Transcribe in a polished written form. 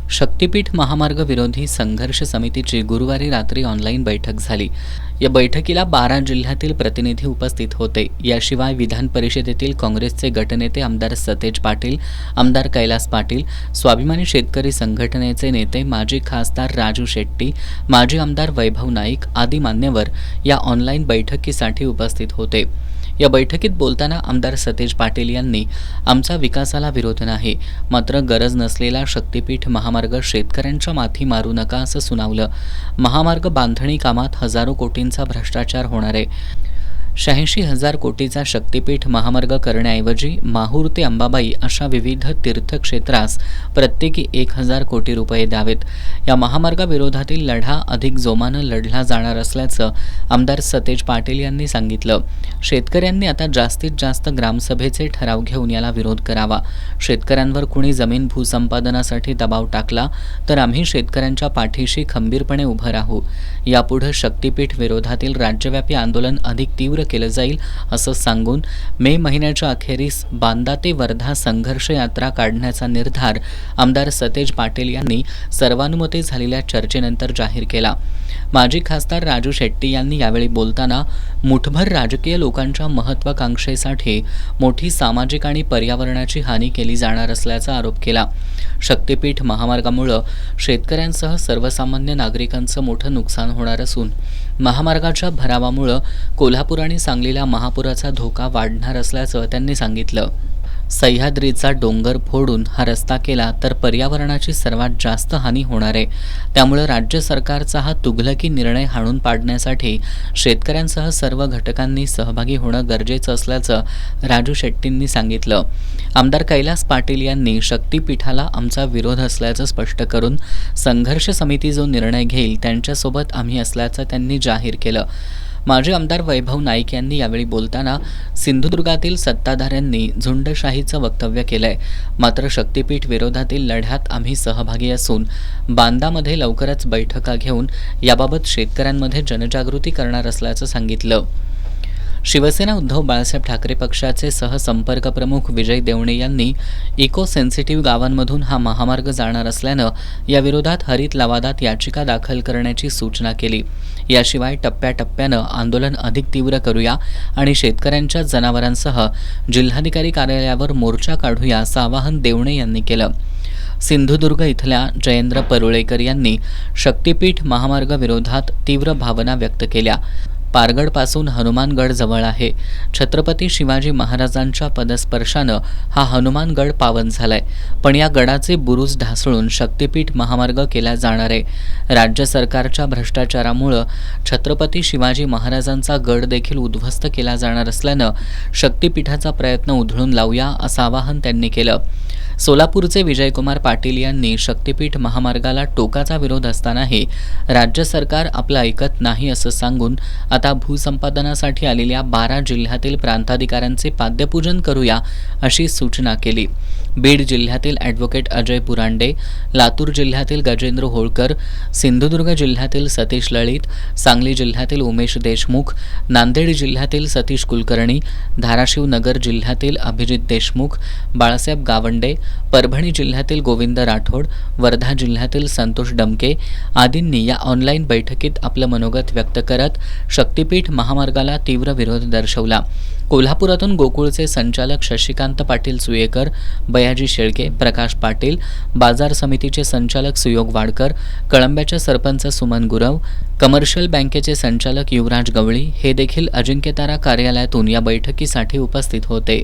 शक्तीपीठ महामार्ग विरोधी संघर्ष समितीची गुरुवारी रात्री ऑनलाईन बैठक झाली। या बैठकीला 12 जिल्ह्यातील प्रतिनिधी उपस्थित होते। याशिवाय विधान परिषदेतील काँग्रेसचे गटनेते आमदार सतेज पाटील, आमदार कैलास पाटील, स्वाभिमानी शेतकरी संघटनेचे नेते माजी खासदार राजू शेट्टी, माजी आमदार वैभव नाईक आदी मान्यवर या ऑनलाईन बैठकीसाठी उपस्थित होते। या बैठकीत बोलताना आमदार सतेज पाटील यांनी आमचा विकासाला विरोध नाही, मात्र गरज नसलेला शक्तीपीठ महामार्ग शेतकऱ्यांच्या माथी मारू नका असं सुनावलं। महामार्ग बांधणी कामात हजारो कोटींचा भ्रष्टाचार होणार आहे। 86,000 कोटीचा शक्तीपीठ महामार्ग करण्याऐवजी माहूर ते अंबाबाई अशा विविध तीर्थक्षेत्रास प्रत्येकी 1,000 कोटी रुपये द्यावेत। या महामार्गाविरोधातील लढा अधिक जोमानं लढला जाणार असल्याचं आमदार सतेज पाटील यांनी सांगितलं। शेतकऱ्यांनी आता जास्तीत जास्त ग्रामसभेचे ठराव घेऊन याला विरोध करावा। शेतकऱ्यांवर कुणी जमीन भूसंपादनासाठी दबाव टाकला तर आम्ही शेतकऱ्यांच्या पाठीशी खंबीरपणे उभं राहू। यापुढे शक्तीपीठ विरोधातील राज्यव्यापी आंदोलन अधिक तीव्र केलं जाईल असं सांगून मे महिन्याच्या अखेरीस बांदा ते वर्धा संघर्ष यात्रा काढण्याचा निर्धार आमदार सतेज पाटील यांनी सर्वानुमते झालेल्या चर्चेनंतर जाहीर केला। माजी खासदार राजू शेट्टी यांनी यावेळी बोलताना मुठभर राजकीय लोकांच्या महत्त्वाकांक्षेसाठी मोठी सामाजिक आणि पर्यावरणाची हानी केली जाणार असल्याचा आरोप केला। शक्तीपीठ महामार्गामुळे शेतकऱ्यांसह सर्वसामान्य नागरिकांचं मोठं नुकसान होणार असून महामार्गाच्या भरावामुळे कोल्हापूर आणि सांगलीला महापुराचा धोका वाढणार असल्याचं त्यांनी सांगितलं। सह्याद्रीचा डोंगर फोडून हा रस्ता केला तर पर्यावरणाची सर्वात जास्त हानी होणार आहे। त्यामुळे राज्य सरकारचा हा तुघलकी निर्णय हाणून पाडण्यासाठी शेतकऱ्यांसह सर्व घटकांनी सहभागी होणं गरजेचं असल्याचं राजू शेट्टींनी सांगितलं। आमदार कैलास पाटील यांनी शक्तीपीठाला आमचा विरोध असल्याचं स्पष्ट करून संघर्ष समिती जो निर्णय घेईल त्यांच्यासोबत आम्ही असल्याचं त्यांनी जाहीर केलं। माजी आमदार वैभव नाईक यांनी यावेळी बोलताना सिंधुदुर्गातील सत्ताधाऱ्यांनी झुंडशाहीचं वक्तव्य केलंय, मात्र शक्तीपीठ विरोधातील लढ्यात आम्ही सहभागी असून बांदामध्ये लवकरच बैठका घेऊन याबाबत शेतकऱ्यांमध्ये जनजागृती करणार असल्याचं सांगितलं। शिवसेना उद्धव बाळासाहेब ठाकरे पक्षाचे सहसंपर्क प्रमुख विजय देवणे यांनी इको सेन्सिटिव्ह गावांमधून हा महामार्ग जाणार असल्यानं याविरोधात हरित लवादात याचिका दाखल करण्याची सूचना केली। याशिवाय टप्प्याटप्प्यानं आंदोलन अधिक तीव्र करूया आणि शेतकऱ्यांच्या जनावरांसह जिल्हाधिकारी कार्यालयावर मोर्चा काढूया असं आवाहन देवणे यांनी केलं। सिंधुदुर्ग इथल्या जयेंद्र परुळेकर यांनी शक्तीपीठ महामार्ग विरोधात तीव्र भावना व्यक्त केल्या। पारगडपासून हनुमानगड जवळ आहे। छत्रपती शिवाजी महाराजांच्या पदस्पर्शानं हा हनुमानगड पावन झालाय, पण या गडाचे बुरुज ढासळून शक्तीपीठ महामार्ग केला जाणार आहे। राज्य सरकारच्या भ्रष्टाचारामुळे छत्रपती शिवाजी महाराजांचा गड देखील उद्ध्वस्त केला जाणार असल्यानं शक्तीपीठाचा प्रयत्न उधळून लावूया असं आवाहन त्यांनी केलं। सोलापूरचे विजयकुमार पाटील यांनी शक्तीपीठ महामार्गाला टोकाचा विरोध असतानाही राज्य सरकार आपलं ऐकत नाही असं सांगून आता भूसंपादनासाठी आलेल्या 12 जिल्ह्यातील प्रांताधिकाऱ्यांचे पाद्यपूजन करूया अशी सूचना केली। बीड जिल्ह्यातील ॲडव्होकेट अजय पुरांडे, लातूर जिल्ह्यातील गजेंद्र होळकर, सिंधुदुर्ग जिल्ह्यातील सतीश लळित, सांगली जिल्ह्यातील उमेश देशमुख, नांदेड जिल्ह्यातील सतीश कुलकर्णी, धाराशिव नगर जिल्ह्यातील अभिजित देशमुख, बाळासाहेब गावंडे, परभणी जिल्ह्यातील गोविंद राठोड, वर्धा जिल्ह्यातील संतोष डमके आदींनी या ऑनलाईन बैठकीत आपलं मनोगत व्यक्त करत शक्तीपीठ महामार्गाला तीव्र विरोध दर्शवला। कोल्हापुरातून गोकुळचे संचालक शशिकांत पाटील सुयेकर, बयाजी शेळके, प्रकाश पाटील, बाजार समितीचे संचालक सुयोग वाडकर, कळंब्याचे सरपंच सुमन गुरव, कमर्शियल बँकेचे संचालक युवराज गवळी हे देखील अजिंक्यतारा कार्यालयातून या बैठकीसाठी उपस्थित होते।